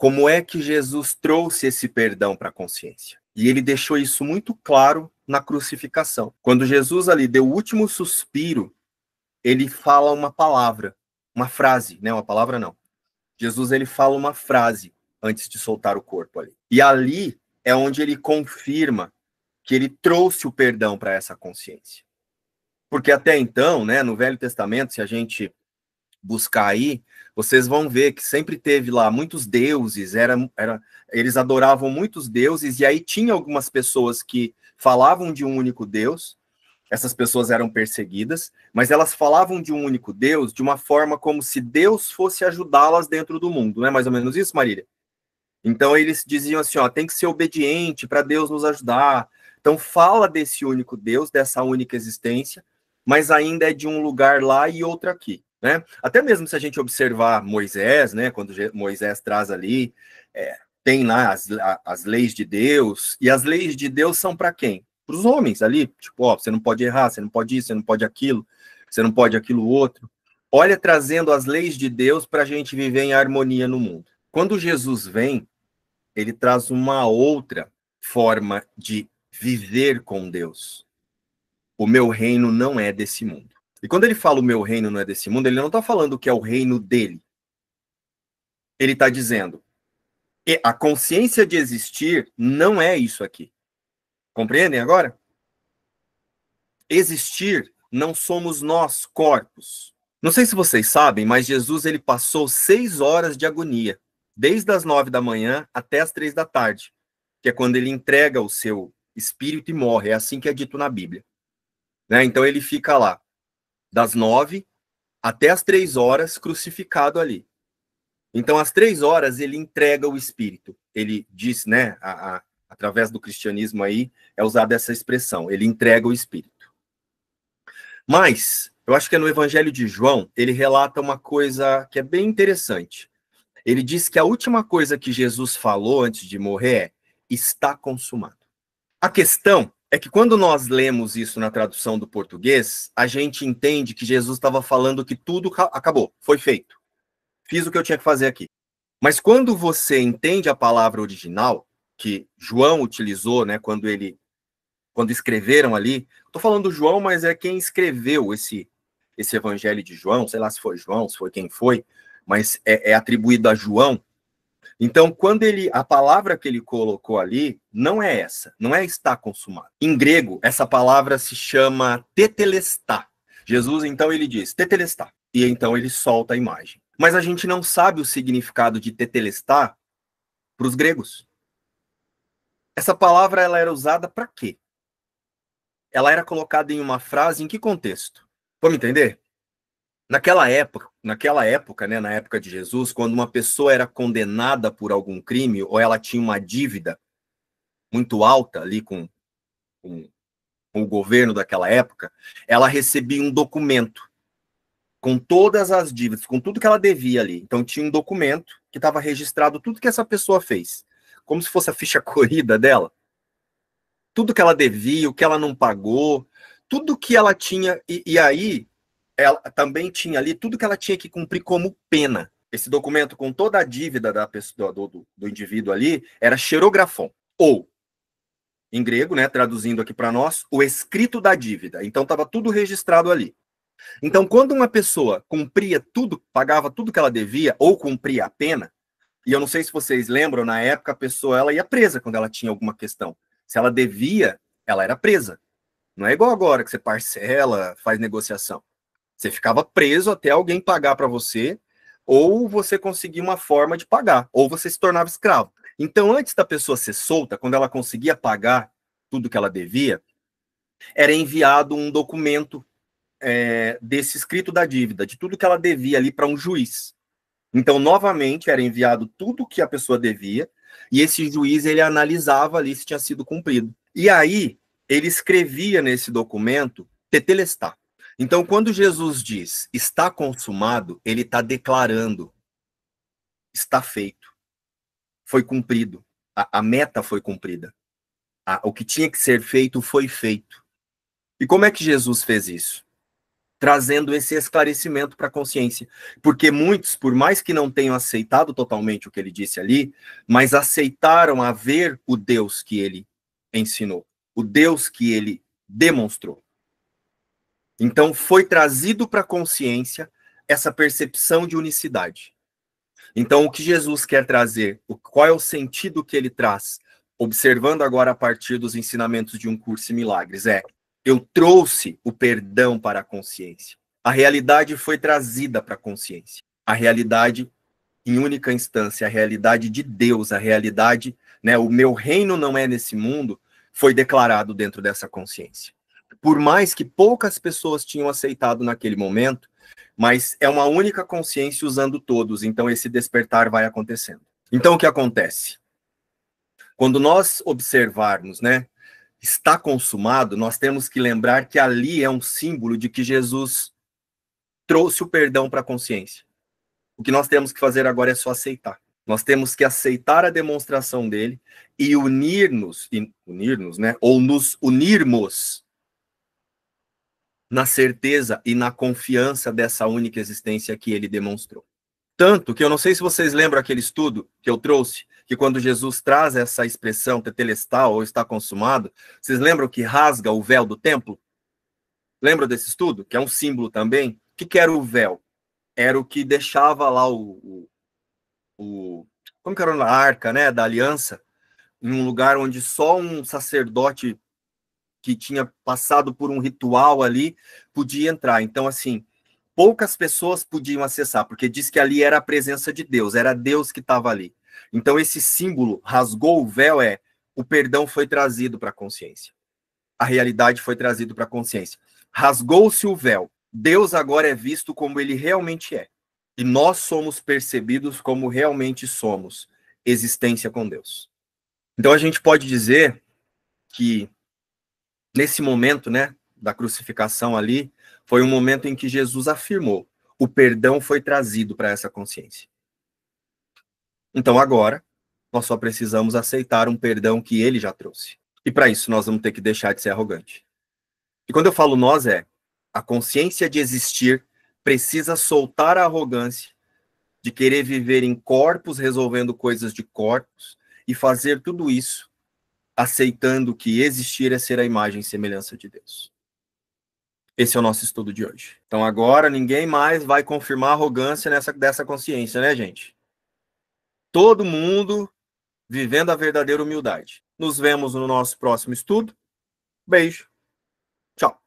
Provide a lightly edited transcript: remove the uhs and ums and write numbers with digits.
como é que Jesus trouxe esse perdão para a consciência. E ele deixou isso muito claro na crucificação. Quando Jesus ali deu o último suspiro, ele fala uma palavra, uma frase, né? Uma palavra não. Jesus, ele fala uma frase antes de soltar o corpo ali. E ali é onde ele confirma que ele trouxe o perdão para essa consciência. Porque até então, né, no Velho Testamento, se a gente buscar aí, vocês vão ver que sempre teve lá muitos deuses, eles adoravam muitos deuses, e aí tinha algumas pessoas que falavam de um único Deus, essas pessoas eram perseguidas, mas elas falavam de um único Deus de uma forma como se Deus fosse ajudá-las dentro do mundo, não é mais ou menos isso, Marília? Então eles diziam assim, ó, tem que ser obediente para Deus nos ajudar. Então fala desse único Deus, dessa única existência, mas ainda é de um lugar lá e outro aqui, né? Até mesmo se a gente observar Moisés, né, quando Moisés traz ali, tem lá as leis de Deus, e as leis de Deus são para quem? Para os homens ali, tipo, ó, você não pode errar, você não pode isso, você não pode aquilo, você não pode aquilo outro. Olha, trazendo as leis de Deus para a gente viver em harmonia no mundo. Quando Jesus vem, ele traz uma outra forma de viver com Deus. O meu reino não é desse mundo. E quando ele fala o meu reino não é desse mundo, ele não está falando que é o reino dele. Ele está dizendo, a consciência de existir não é isso aqui. Compreendem agora? Existir não somos nós, corpos. Não sei se vocês sabem, mas Jesus ele passou 6 horas de agonia, desde as 9 da manhã até as 3 da tarde, que é quando ele entrega o seu espírito e morre. É assim que é dito na Bíblia. Né? Então ele fica lá, das 9 até as 3 horas, crucificado ali. Então, às 3 horas, ele entrega o espírito. Ele diz, né, através do cristianismo aí, é usada essa expressão, ele entrega o espírito. Mas, eu acho que é no Evangelho de João, ele relata uma coisa que é bem interessante. Ele diz que a última coisa que Jesus falou antes de morrer é, está consumado. A questão é que quando nós lemos isso na tradução do português, a gente entende que Jesus estava falando que tudo acabou, foi feito. Fiz o que eu tinha que fazer aqui. Mas quando você entende a palavra original, que João utilizou, né, quando escreveram ali, estou falando do João, mas é quem escreveu esse evangelho de João, sei lá se foi João, se foi quem foi, mas é atribuído a João. Então, quando a palavra que ele colocou ali, não é essa, não é está consumado. Em grego, essa palavra se chama tetelestai. Jesus, então, ele diz tetelestai, e então ele solta a imagem. Mas a gente não sabe o significado de tetelestai para os gregos. Essa palavra ela era usada para quê? Ela era colocada em uma frase em que contexto? Vamos entender? Naquela época, né, na época de Jesus, quando uma pessoa era condenada por algum crime ou ela tinha uma dívida muito alta ali com o governo daquela época, ela recebia um documento com todas as dívidas, com tudo que ela devia ali. Então tinha um documento que estava registrado tudo que essa pessoa fez, como se fosse a ficha corrida dela. Tudo que ela devia, o que ela não pagou, tudo que ela tinha, e aí ela também tinha ali tudo que ela tinha que cumprir como pena. Esse documento com toda a dívida da pessoa, do indivíduo ali era xerografon, ou, em grego, né, traduzindo aqui para nós, o escrito da dívida. Então estava tudo registrado ali. Então, quando uma pessoa cumpria tudo, pagava tudo que ela devia, ou cumpria a pena, e eu não sei se vocês lembram, na época a pessoa ela ia presa quando ela tinha alguma questão. Se ela devia, ela era presa. Não é igual agora que você parcela, faz negociação. Você ficava preso até alguém pagar para você, ou você conseguir uma forma de pagar, ou você se tornava escravo. Então, antes da pessoa ser solta, quando ela conseguia pagar tudo que ela devia, era enviado um documento desse escrito da dívida, de tudo que ela devia ali para um juiz. Então, novamente, era enviado tudo que a pessoa devia, e esse juiz, ele analisava ali se tinha sido cumprido. E aí, ele escrevia nesse documento, tetelestai. Então, quando Jesus diz, está consumado, ele está declarando, está feito, foi cumprido, a meta foi cumprida, o que tinha que ser feito foi feito. E como é que Jesus fez isso? trazendo esse esclarecimento para a consciência. Porque muitos, por mais que não tenham aceitado totalmente o que ele disse ali, mas aceitaram a ver o Deus que ele ensinou, o Deus que ele demonstrou. Então, foi trazido para a consciência essa percepção de unicidade. Então, o que Jesus quer trazer, qual é o sentido que ele traz, observando agora a partir dos ensinamentos de Um Curso em Milagres, eu trouxe o perdão para a consciência. A realidade foi trazida para a consciência. A realidade, em única instância, a realidade de Deus, a realidade, né, o meu reino não é nesse mundo, foi declarado dentro dessa consciência. Por mais que poucas pessoas tinham aceitado naquele momento, mas é uma única consciência usando todos, então esse despertar vai acontecendo. Então o que acontece? Quando nós observarmos, né, está consumado, nós temos que lembrar que ali é um símbolo de que Jesus trouxe o perdão para a consciência. O que nós temos que fazer agora é só aceitar. Nós temos que aceitar a demonstração dele e unir-nos, né, ou nos unirmos na certeza e na confiança dessa única existência que ele demonstrou. Tanto que eu não sei se vocês lembram aquele estudo que eu trouxe, que quando Jesus traz essa expressão tetelestal ou está consumado, vocês lembram que rasga o véu do templo? Lembram desse estudo? Que é um símbolo também. O que era o véu? Era o que deixava lá como que era a arca, né, da aliança, em um lugar onde só um sacerdote que tinha passado por um ritual ali podia entrar. Então, assim, poucas pessoas podiam acessar, porque diz que ali era a presença de Deus, era Deus que estava ali. Então, esse símbolo, rasgou o véu, o perdão foi trazido para a consciência. A realidade foi trazida para a consciência. Rasgou-se o véu. Deus agora é visto como ele realmente é. E nós somos percebidos como realmente somos, existência com Deus. Então, a gente pode dizer que nesse momento, né, da crucificação ali, foi um momento em que Jesus afirmou: o perdão foi trazido para essa consciência. Então agora, nós só precisamos aceitar um perdão que ele já trouxe. E para isso nós vamos ter que deixar de ser arrogante. E quando eu falo nós, a consciência de existir precisa soltar a arrogância de querer viver em corpos, resolvendo coisas de corpos, e fazer tudo isso aceitando que existir é ser a imagem e semelhança de Deus. Esse é o nosso estudo de hoje. Então agora ninguém mais vai confirmar a arrogância dessa consciência, né, gente? Todo mundo vivendo a verdadeira humildade. Nos vemos no nosso próximo estudo. Beijo. Tchau.